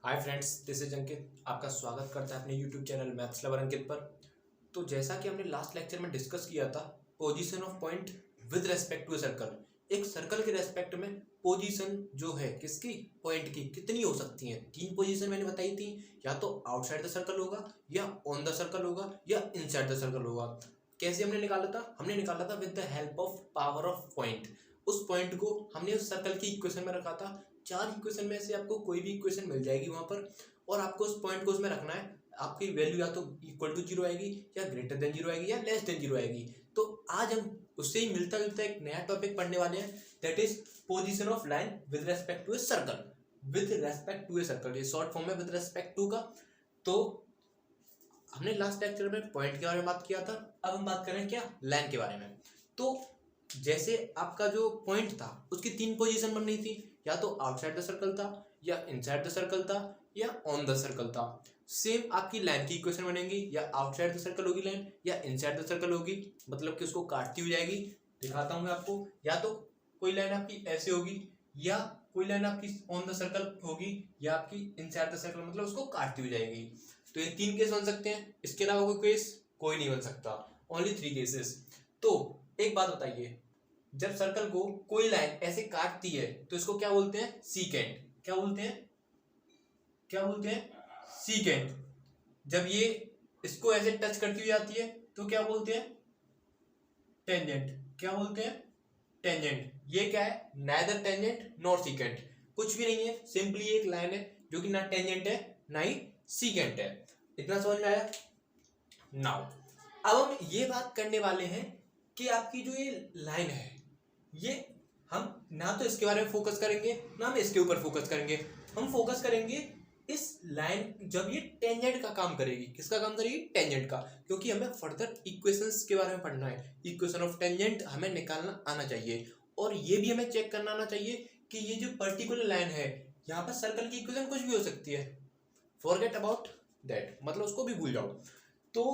Hi friends, this is अंकित। आपका स्वागत करता है अपने यूट्यूब चैनल मैथ्स लवर अंकित पर। तो जैसा कि हमने लास्ट लेक्चर में डिस्कस किया था, position of point with respect to a circle. एक सर्कल के रेस्पेक्ट में पोजीशन जो है किसकी, पॉइंट की, कितनी हो सकती हैं। तीन पोजीशन मैंने बताई थी, या तो आउटसाइड द सर्कल होगा, या ऑन द सर्कल होगा, या इनसाइड द सर्कल होगा। कैसे हमने निकाला था? हमने निकाला था with the help of power of point. उस पॉइंट को हमने उस सर्कल की इक्वेशन में रखा था। चार इक्वेशन में से आपको कोई भी इक्वेशन मिल जाएगी वहां पर, और आपको उस पॉइंट को उसमें रखना है। आपकी वैल्यू या तो इक्वल टू जीरो आएगी, या ग्रेटर देन जीरो आएगी, या लेस देन जीरो आएगी। तो आज हम उससे ही मिलता जुलता एक नया टॉपिक पढ़ने वाले हैं, that is position of line with respect to a circle. With respect to a circle, ये शॉर्ट फॉर्म है विद रेस्पेक्ट टू का। तो हमने लास्ट लेक्चर में पॉइंट के बारे में बात किया था, अब हम बात करें क्या, लाइन के बारे में। तो जैसे आपका जो पॉइंट था उसकी तीन पोजीशन बन रही थी, या तो आउटसाइड द सर्कल था, या इनसाइड द सर्कल था, या ऑन द सर्कल था। सेम आपकी लाइन की इक्वेशन बनेगी, या आउटसाइड द सर्कल होगी लाइन, या इनसाइड द सर्कल होगी, मतलब कि उसको काटती हुई जाएगी। दिखाता हूँ मैं आपको, या तो कोई लाइन आपकी ऐसे होगी, या कोई लाइन आपकी ऑन द सर्कल होगी, या आपकी इनसाइड द सर्कल, मतलब उसको काटती हुई जाएगी। तो ये तीन केस बन सकते हैं, इसके अलावा कोई केस कोई नहीं बन सकता, ओनली थ्री केसेस। तो एक बात बताइए, जब सर्कल को कोई लाइन ऐसे काटती है तो इसको क्या बोलते हैं? सीकेंट। क्या बोलते हैं? क्या बोलते हैं? सीकेंट। जब ये इसको ऐसे टच करती हुई आती है तो क्या बोलते हैं? टेंजेंट। क्या बोलते हैं? टेंजेंट। ये क्या है? नाइदर टेंजेंट नॉर सीकेंट, कुछ भी नहीं है, सिंपली एक लाइन है जो कि ना टेंजेंट है ना ही सीकेंट है। इतना समझ में आया? नाउ अब हम ये बात करने वाले हैं कि आपकी जो ये लाइन है, ये हम ना तो इसके बारे में फोकस करेंगे, ना हम इसके ऊपर फोकस करेंगे। हम फोकस करेंगे इस लाइन जब ये टेंजेंट का काम करेगी। किसका काम करेगी? टेंजेंट का, क्योंकि हमें फर्दर इक्वेशंस के बारे में पढ़ना है। इक्वेशन ऑफ टेंजेंट हमें निकालना आना चाहिए, और ये भी हमें चेक करना आना चाहिए कि ये जो पर्टिकुलर लाइन है, यहाँ पर सर्कल की इक्वेशन कुछ भी हो सकती है, फॉरगेट अबाउट दैट, मतलब उसको भी भूल जाओ। तो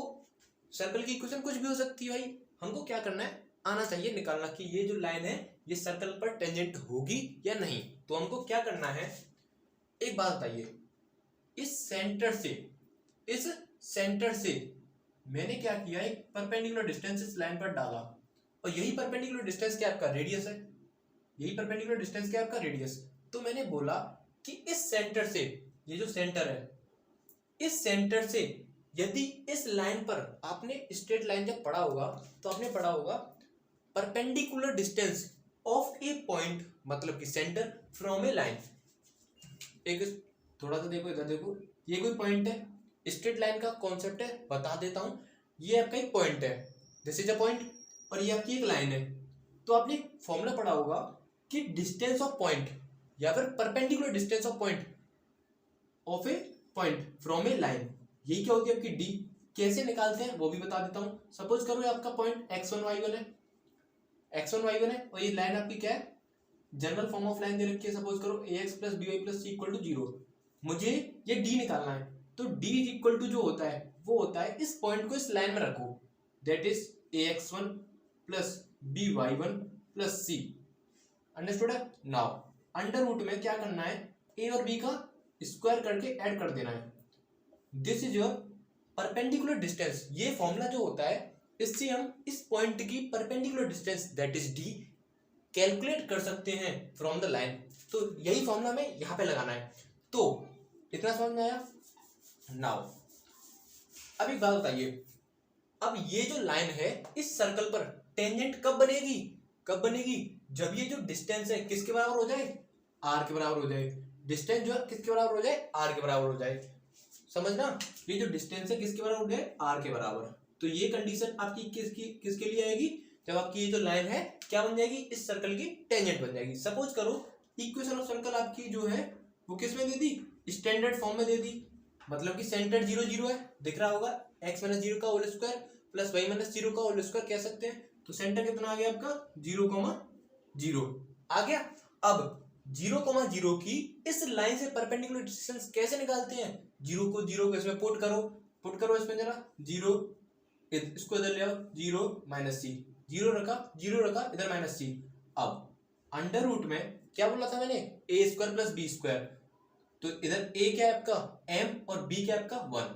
सर्कल की इक्वेशन कुछ भी हो सकती है भाई, हमको क्या करना है, आना चाहिए निकालना कि ये जो लाइन है ये सर्कल पर टेंजेंट होगी या नहीं। तो हमको क्या करना है, एक बात बताइए, इस सेंटर से मैंने क्या किया, एक परपेंडिकुलर डिस्टेंस इस लाइन पर डाला, और यही परपेंडिकुलर डिस्टेंस क्या आपका रेडियस है, यही परपेंडिकुलर डिस्टेंस क्या आपका रेडियस। तो मैंने बोला कि इस सेंटर से, ये जो सेंटर है, इस सेंटर से यदि इस लाइन पर आपने स्ट्रेट लाइन जब पढ़ा होगा तो आपने पढ़ा होगा perpendicular distance of A point, मतलब कि सेंटर फ्रॉम ए लाइन। एक थोड़ा सा देखो, इधर देखो, ये कोई पॉइंट है, स्ट्रेट लाइन का कॉन्सेप्ट है, बता देता हूं। ये आपका एक पॉइंट है, दिस इज अ पॉइंट, और ये आपकी एक लाइन है। तो आपने फॉर्मूला पढ़ा होगा कि डिस्टेंस ऑफ पॉइंट, या फिर perpendicular distance of A point from A line, यही क्या होती है आपकी डी। कैसे निकालते हैं वो भी बता देता हूं। सपोज करो आपका पॉइंट x1 y1 है, x1 y1 है, और ये लाइन आपकी क्या है, जनरल फॉर्म ऑफ लाइन दे रखी है। सपोज करो ax plus by plus c equal to 0, मुझे ये d निकालना है। तो d इज इक्वल टू जो होता है वो होता है, इस पॉइंट को इस लाइन में रखो, that is ax1 plus by1 plus c। Understood है? नाउ अंडर रूट में क्या करना है, a और b का स्क्वायर करके ऐड कर देना है। This is your perpendicular distance. ये फॉर्मूला जो होता है, इससे हम इस पॉइंट की perpendicular distance that is D calculate कर सकते हैं फ्रॉम द लाइन। तो यही फॉर्मूला हमें यहाँ पे लगाना है। तो इतना समझ में आया? नाउ अब एक बात बताइए, अब ये जो लाइन है इस सर्कल पर टेंजेंट कब बनेगी? कब बनेगी? जब ये जो डिस्टेंस है किसके बराबर हो जाए? आर के बराबर हो जाए। डिस्टेंस जो है किसके बराबर हो जाए? आर के बराबर हो जाए। समझना, ये जो डिस्टेंस है किसके बराबर हो जाए? आर के बराबर। तो ये कंडीशन आपकी किसके लिए आएगी? जब आपकी ये जो लाइन है क्या बन जाएगी? इस सर्कल की टेंजेंट बन जाएगी। सपोज करो इक्वेशन ऑफ सर्कल आपकी जो है वो किस में दे दी? स्टैंडर्ड फॉर्म में दे दी, मतलब कि सेंटर 0 0 है, दिख रहा होगा, x माइनस 0 का whole square plus y minus 0 का होल स्क्वायर कह सकते हैं। तो सेंटर कितना आ गया आपका? 0,0 आ गया। अब 0,0 की इस लाइन से परपेंडिकुलर डिस्टेंस कैसे निकालते हैं? 0 को इसमें पुट करो इसमें जरा, 0 इसको इधर ले आओ, 0 माइनस सी, 0 रखा इधर माइनस सी। अब अंडर रूट में क्या बोला था मैंने? a square plus B square, तो इधर ए क्या है आपका m और b क्या है आपका 1,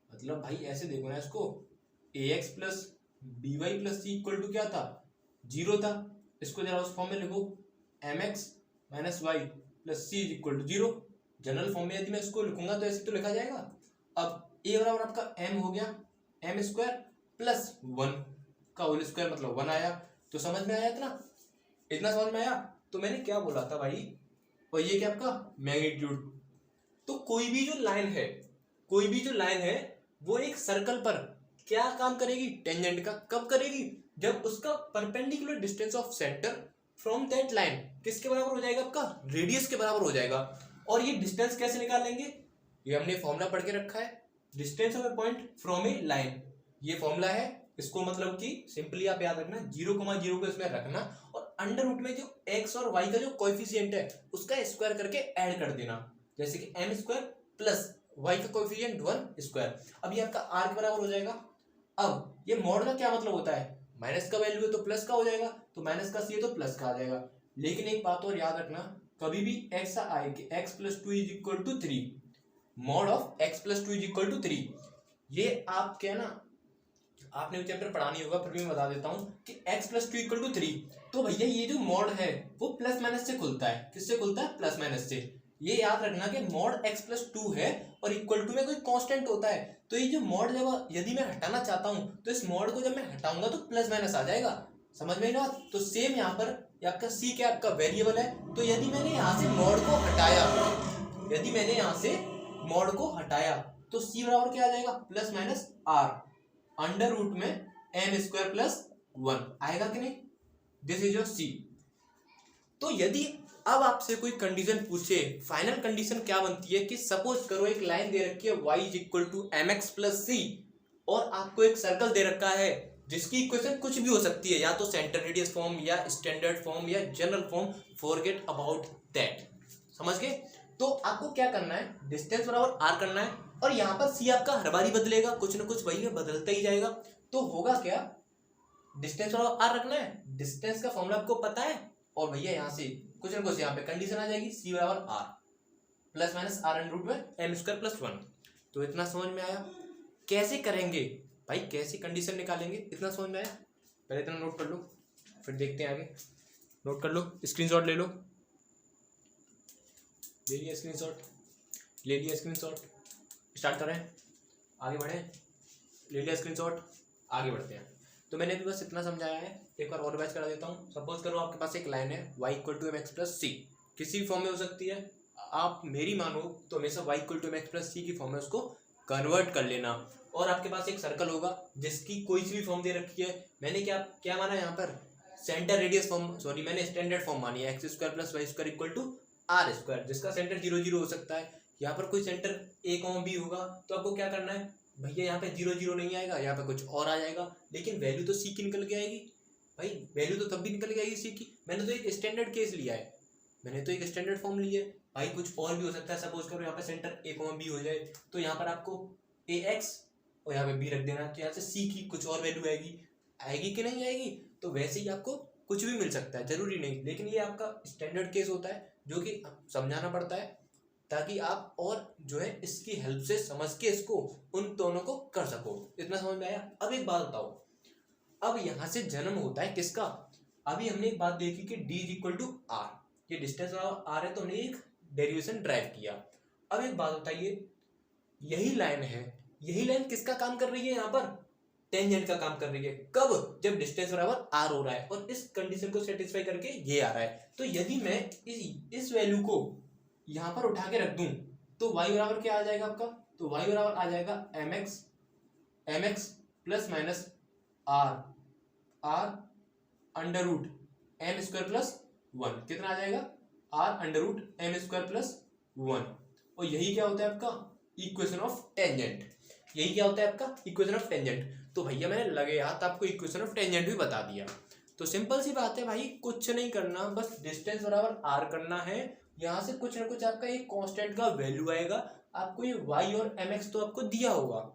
मतलब भाई ऐसे देखो ना इसको, ax plus B Y plus C equal to क्या था 0 था, इसको जरा उस फॉर्म में लिखो mx minus Y plus C is equal to 0। General form में यदि मैं इसको लिखूंगा तो ऐसे तो लिखा जाएगा। अब a बराबर आपका m हो गया m स्क्वायर प्लस 1 का होल स्क्वायर मतलब 1 आया। तो समझ में आया इतना, इतना समझ में आया। तो मैंने क्या बोला था भाई, और ये क्या आपका मैग्नीट्यूड। तो कोई भी जो लाइन है, कोई भी जो लाइन है वो एक सर्कल पर क्या काम करेगी, टेंजेंट का। कब करेगी, जब उसका perpendicular distance of centre from that line किसके बराबर हो जाएगा, आपका रेडियस के बराबर हो जाएगा। और ये डिस्टेंस कैसे निकालेंगे, ये हमने फॉर्मूला पढ़ के रखा है, distance of A point from A line. ये फॉर्मूला है, इसको मतलब कि सिंपली आप याद रखना 0,0 को इसमें रखना और अंडर रूट में जो x और y का जो कोएफिशिएंट है उसका स्क्वायर करके ऐड कर देना, जैसे कि m स्क्वायर प्लस y का कोएफिशिएंट 1 स्क्वायर। अब ये आपका r के बराबर हो जाएगा। अब ये मॉड का क्या मतलब होता है, माइनस का वैल्यू है तो प्लस का हो जाएगा, तो माइनस का सी है तो प्लस का आ जाएगा। लेकिन एक बात और याद रखना, कभी भी ऐसा आए कि x plus 2 is equal to 3, mod of x plus 2 is equal to 3, ये आप क्या ना आपने चैप्टर पढ़ा नहीं होगा, फिर भी मैं बता देता हूं कि x प्लस 2 इक्वल टू 3। तो भैया ये जो मॉड है वो प्लस माइनस से खुलता है, किससे खुलता है, प्लस माइनस से। ये याद रखना कि मॉड x प्लस 2 है और इक्वल टू में कोई कांस्टेंट होता है, तो ये जो मॉड जब यदि मैं हटाना चाहता हूं तो इस मॉड को जब मैं हटाऊंगा तो प्लस माइनस आ जाएगा, समझ में ना। तो सेम यहाँ पर आपका c क्या आपका वेरिएबल है, तो यदि मैंने यहाँ से मॉड को हटाया, यदि मैंने यहाँ से मॉड को हटाया तो c बराबर क्या आ जाएगा, plus minus r under root में m स्क्वायर प्लस 1 आएगा कि नहीं, दिस इज योर c। तो यदि अब आपसे कोई कंडीशन पूछे, फाइनल कंडीशन क्या बनती है कि सपोज करो एक लाइन दे रखी है y is equal to mx plus c और आपको एक सर्कल दे रखा है जिसकी इक्वेशन कुछ भी हो सकती है, या तो सेंटर रेडियस फॉर्म या स्टैंडर्ड फॉर्म या general form, forget about that, समझ गए। तो आपको क्या करना है, डिस्टेंस बराबर r करना है और यहाँ पर c आपका हर बारी बदलेगा, कुछ ना कुछ वही है, बदलता ही जाएगा। तो होगा क्या, डिस्टेंस बराबर r रखना है, डिस्टेंस का फॉर्मूला आपको पता है, और भैया यहाँ से कुछ ना कुछ यहाँ पे कंडीशन आ जाएगी, c बराबर r plus minus r under root में m स्क्वायर प्लस 1। तो इतना समझ में आया, कैसे करेंगे भाई, कैसे कंडीशन निकालेंगे, इतना समझ में आया। पहले इतना नोट कर लो फिर देखते हैं आगे। नोट कर लो, स्क्रीनशॉट ले लो, ले लिया स्क्रीनशॉट, ले लिया स्क्रीनशॉट, स्टार्ट करें, आगे बढ़ें, ले लिया स्क्रीनशॉट, आगे बढ़ते हैं। तो मैंने अभी बस इतना समझाया है, एक बार और रिवाइज करा देता हूँ। सपोज करो आपके पास एक लाइन है y equal to mx plus C, किसी भी फॉर्म में हो सकती है, आप मेरी मानो तो हमेशा y equal to mx plus C की फॉर्म में उसको कन्वर्ट कर लेना। और आपके पास एक सर्कल होगा जिसकी कोई सी भी फॉर्म दे रखी है, मैंने क्या क्या माना यहाँ पर, सेंटर रेडियस फॉर्म, सॉरी मैंने स्टैंडर्ड फॉर्म मानी है, X square plus Y square equal to R square, जिसका सेंटर 0 0 हो सकता है। यहाँ पर कोई सेंटर a b होगा, तो आपको क्या करना है भैया, यहाँ पे 0 0 नहीं आएगा, यहाँ पे कुछ और आ जाएगा, लेकिन वैल्यू तो c की निकल के आएगी भाई, वैल्यू तो तब भी निकल के आएगी c की। मैंने तो एक स्टैंडर्ड केस लिया है, मैंने तो एक स्टैंडर्ड फॉर्म लिया है भाई, कुछ और भी हो सकता है। सपोज करो यहाँ पे सेंटर a b हो जाए, तो यहाँ पर आपको ax और यहाँ पे b रख देना, तो यहाँ से c की कुछ और वैल्यू आएगी, आएगी कि नहीं आएगी। तो वैसे ही आपको कुछ भी मिल सकता है, जरूरी नहीं, लेकिन ये आपका स्टैंडर्ड केस होता है जो कि समझाना पड़ता है ताकि आप और जो है इसकी हेल्प से समझ के इसको उन दोनों को कर सको। इतना समझ में आया। अब एक बात बताओ, अब यहाँ से जन्म होता है किसका, अभी हमने एक बात देखी कि d is equal to R, ये डिस्टेंस r है तो हमने एक डेरिवेशन ड्राइव किया। अब एक बात बताइए, यही लाइन है, यही लाइन किसका काम कर रही है, यहाँ पर टेंजेंट का काम कर रही है। कब, जब डिस्टेंस बराबर r हो रहा है और इस कंडीशन को सेटिस्फाई करके ये आ रहा है। तो यदि मैं इस वैल्यू को यहाँ पर उठा के रख दूं तो y बराबर क्या आ जाएगा आपका, तो y बराबर आ जाएगा mx plus minus r under root m square plus 1, कितना आ जाएगा, r under root m square plus 1। और यही क्या होता है आपका इक्वेशन ऑफ टेंजेंट, यही क्या होता है आपका इक्वेशन ऑफ टेंजेंट। तो भैया मैंने लगे हाथ आपको इक्वेशन ऑफ टेंजेंट भी बता दिया। तो सिंपल सी बात है भाई, कुछ नहीं करना, बस डिस्टेंस बराबर r करना है, यहाँ से कुछ ना कुछ आपका एक कांस्टेंट का वैल्यू आएगा, आपको ये y और mx तो आपको दिया होगा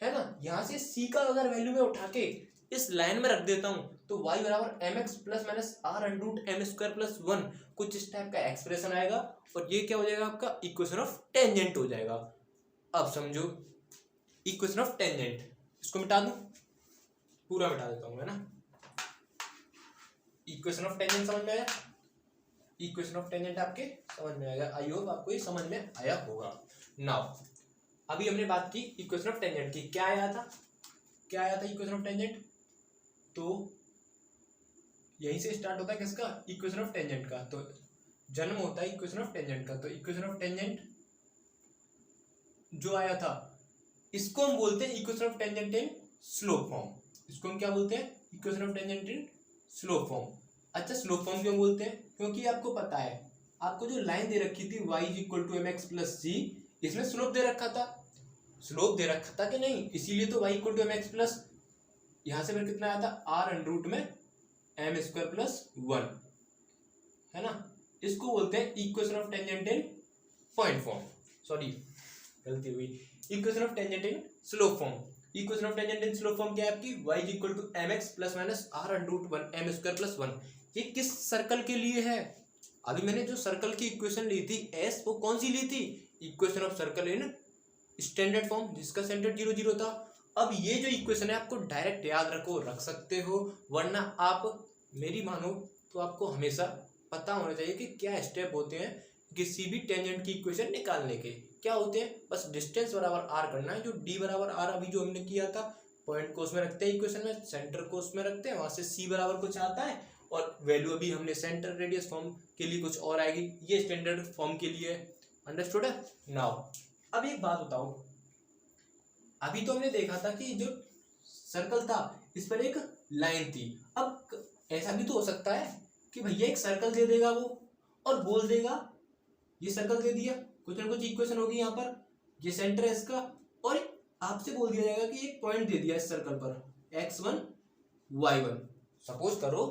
है ना, यहाँ से c का अगर वैल्यू में उठा के इस लाइन में रख देता हूँ तो y बराबर M X plus minus R under root M square plus 1 कुछ इस टाइप का एक्सप्रेशन आएगा और ये क्या हो जाएगा आपका इक्वेशन ऑफ टेंजेंट हो जाएगा। अब समझो इक्वेशन ऑफ टेंजेंट, इसको मिटा दूं, पूरा मिटा देता हूं, है ना। इक्वेशन ऑफ टेंजेंट समझ में आया, इक्वेशन ऑफ टेंजेंट आपके समझ में आएगा। आई होप आपको ये समझ में आया होगा। नाउ अभी हमने बात की इक्वेशन ऑफ टेंजेंट की, क्या आया था, क्या आया था इक्वेशन ऑफ टेंजेंट, तो यहीं से स्टार्ट होता है किसका, इक्वेशन ऑफ टेंजेंट का। तो जन्म होता है इक्वेशन ऑफ टेंजेंट का। तो इक्वेशन ऑफ टेंजेंट जो आया था इसको हम बोलते हैं equation of tangent in slope form. इसको हम क्या बोलते हैं, equation of tangent in slope form. अच्छा स्लोप फॉर्म क्यों बोलते हैं, क्योंकि आपको पता है, आपको जो लाइन दे रखी थी y equal to M X plus C, इसमें स्लोप दे रखा था, स्लोप दे रखा था कि नहीं, इसीलिए तो y equal to M X plus, यहाँ से फिर कितना आया था आर अंडर रूट में एम स्क्वायर प्लस 1, है ना। इसको बोलते हैं equation of tangent in point form, sorry गलती हुई, equation of tangent in slope form. Equation of tangent in slope form क्या है आपकी, y equal to M X plus minus R under root 1 M square plus 1। ये किस circle के लिए है, अभी मैंने जो सर्कल की इक्वेशन ली थी एस, वो कौन सी ली थी, equation of circle in standard form, जिसका सेंटर 0 0 था। अब ये जो इक्वेशन है आपको डायरेक्ट याद रखो, रख सकते हो, वरना आप मेरी मानो तो आपको हमेशा पता होना चाहिए कि क्या स्टेप होते हैं किसी भी टेंजेंट की इक्वेशन निकालने के। क्या होते हैं, बस डिस्टेंस बराबर आर करना है, जो डी बराबर आर अभी जो हमने किया था, पॉइंट को उसमें रखते हैं इक्वेशन में, सेंटर को उसमें रखते हैं, वहां से सी बराबर कुछ आता है और वैल्यू अभी हमने सेंटर रेडियस फॉर्म के लिए कुछ और आएगी, ये स्टैंडर्ड फॉर्म के लिए। अंडरस्टूड है। नाउ अब एक बात बताओ, अभी तो हमने देखा था कि जो सर्कल था इस पर एक लाइन थी। अब ऐसा भी तो हो सकता है कि भैया एक सर्कल दे देगा वो और बोल देगा ये सर्कल दे दिया, कुछ ना कुछ इक्वेशन होगी यहाँ पर, ये सेंटर है इसका, और आपसे बोल दिया जाएगा कि एक पॉइंट दे दिया इस सर्कल पर x1 y1। सपोज करो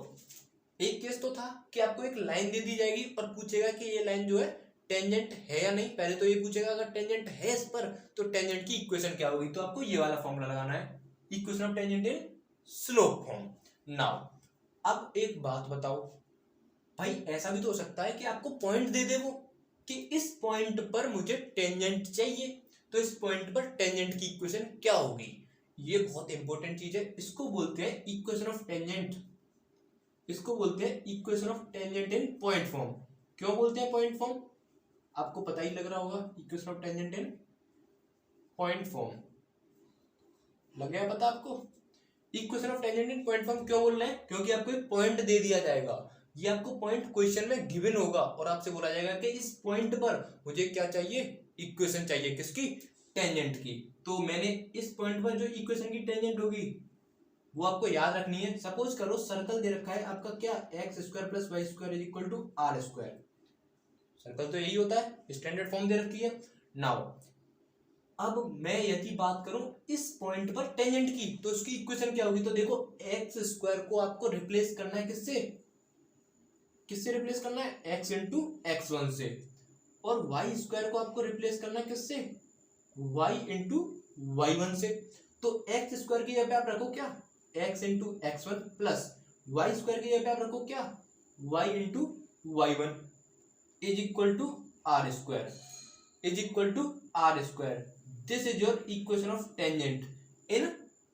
एक केस तो था कि आपको एक लाइन दे दी जाएगी और पूछेगा कि ये लाइन जो है टेंजेंट है या नहीं। पहले तो ये पूछेगा अगर टेंजेंट है इस पर तो टेंजेंट की इक्वेशन क्या होगी, तो आपको ये वाला फॉर्मूला लगाना है, equation of tangent in slope form. Now अब एक बात बताओ भाई, ऐसा भी तो हो सकता है कि आपको पॉइंट दे दे वो कि इस पॉइंट पर मुझे टेंजेंट चाहिए, तो इस पॉइंट पर टेंजेंट की इक्वेशन क्या होगी। ये बहुत इंपॉर्टेंट चीज है, इसको बोलते हैं इक्वेशन ऑफ टेंजेंट, इसको बोलते हैं equation of tangent in point form. क्यों बोलते हैं पॉइंट फॉर्म, आपको पता ही लग रहा होगा, equation of tangent in point form लग गया पता आपको। Equation of tangent in point form क्यों बोल रहे हैं, क्योंकि आपको एक पॉइंट दे दिया जाएगा, ये आपको पॉइंट क्वेश्चन में गिवन होगा और आपसे बोला जाएगा कि इस पॉइंट पर मुझे क्या चाहिए, इक्वेशन चाहिए, किसकी, टेंजेंट की। तो मैंने इस पॉइंट पर जो इक्वेशन की टेंजेंट होगी वो आपको याद रखनी है। सपोज करो सर्कल दे रखा है आपका क्या, X square plus Y square is equal to R square, circle तो यही होता है, स्टैंडर्ड फॉर्म दे रखी है। नाउ अब मैं यदि बात करूं इस पॉइंट पर टेंजेंट की, तो उसकी इक्वेशन क्या होगी, तो देखो एक्स स्क्वायर को आपको रिप्लेस करना है किससे, किससे रिप्लेस करना है, एक्स इंटू एक्स वन से, और वाई स्क्वायर को आपको रिप्लेस करना है किससे, वाई इंटू वाई वन से। तो एक्स स्क्वायर की जगह पे आप रखो क्या, X into X one plus Y square की जगह पे आप रखो क्या, Y into Y one is equal to R square, is equal to R square. This is your equation of tangent in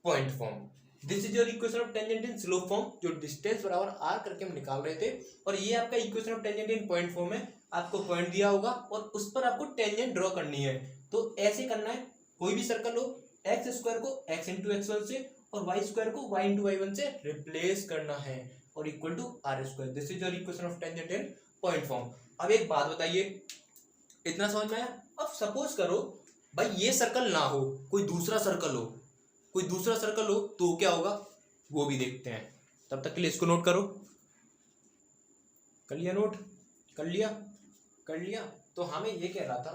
point form, this is your equation of tangent in slope form, जो distance बराबर R करके हम निकाल रहे थे, और ये आपका equation of tangent in point form है। आपको पॉइंट दिया होगा और उस पर आपको टेंजेंट ड्रॉ करनी है। तो ऐसे करना है, कोई भी सर्कल हो, एक्स स्क्वायर को एक्स इंटू एक्स वन से और वाई स्क्वायर को वाई इंटू वाई वन से रिप्लेस करना है और equal to R square. This is your equation of tangent in point form. अब एक बात बताइए, इतना समझ में आया। अब सपोज करो भाई ये सर्कल ना हो, कोई दूसरा सर्कल हो, कोई दूसरा सर्कल हो, तो क्या होगा वो भी देखते हैं। तब तक के लिए इसको नोट करो, कर लिया नोट, कर लिया, कर लिया। तो हमें ये कह रहा था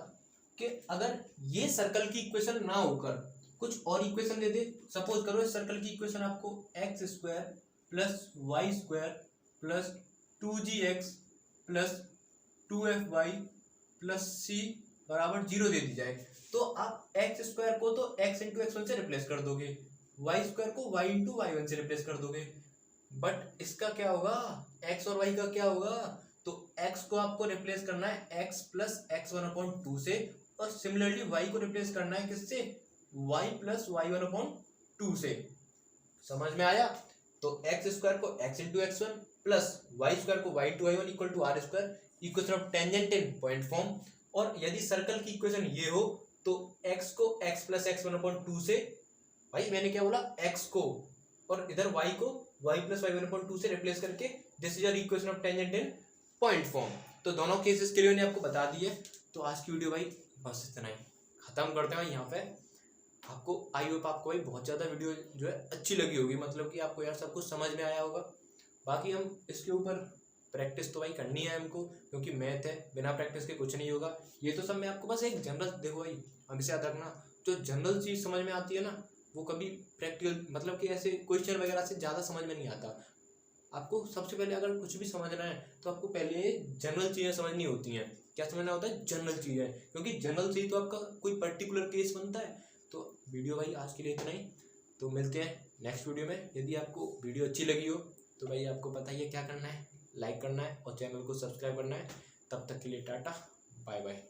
कि अगर ये सर्कल की इक्वेशन ना होकर कुछ और इक्वेशन दे दे, सपोज करो इस सर्कल की इक्वेशन आपको X square plus Y square plus 2gx plus 2fy plus C बराबर 0 दे दी जाए, तो आप एक्स स्क्वायर को तो एक्स इंटू एक्स वन से रिप्लेस कर दोगे, वाई स्क्वायर को वाई इंटू वाई वन से रिप्लेस कर दोगे, बट इसका क्या होगा, एक्स और वाई का क्या होगा, तो एक्स को आपको रिप्लेस करना है X plus X one upon two से, और सिमिलरली वाई को रिप्लेस करना है किससे, Y plus Y one upon two से। समझ में आया? तो एक्स स्क्वायर को X into X one plus Y square को Y to Y one equal to R square, equation of tangent in point form. और यदि सर्कल की इक्वेशन ये हो तो एक्स को x plus X one upon two से, भाई मैंने क्या बोला, एक्स को और इधर वाई को Y plus Y one upon two से रिप्लेस करके this is your equation of tangent in point form. तो दोनों केसेस के लिए मैंने आपको बता दिए। तो आज की वीडियो भाई बस इतना ही, खत्म करते हैं यहाँ पे। आपको आई होप आपको भाई बहुत ज़्यादा वीडियो जो है अच्छी लगी होगी, मतलब कि आपको यार सब कुछ समझ में आया होगा। बाकी हम इसके ऊपर प्रैक्टिस तो भाई करनी है हमको, क्योंकि मैथ है, बिना प्रैक्टिस के कुछ नहीं होगा। ये तो सब मैं आपको बस एक जनरल, देखो भाई हमेशा याद रखना, जो जनरल चीज़ समझ में आती है ना, वो कभी प्रैक्टिकल मतलब कि ऐसे क्वेश्चन वगैरह से ज़्यादा समझ में नहीं आता। आपको सबसे पहले अगर कुछ भी समझना है तो आपको पहले जनरल चीज़ें समझनी होती हैं। क्या समझना होता है, जनरल चीज़ें, क्योंकि जनरल से ही तो आपका कोई पर्टिकुलर केस बनता है। तो वीडियो भाई आज के लिए इतना ही, तो मिलते हैं नेक्स्ट वीडियो में। यदि आपको वीडियो अच्छी लगी हो तो भाई आपको पता ही है क्या करना है, लाइक करना है और चैनल को सब्सक्राइब करना है। तब तक के लिए टाटा, बाय बाय।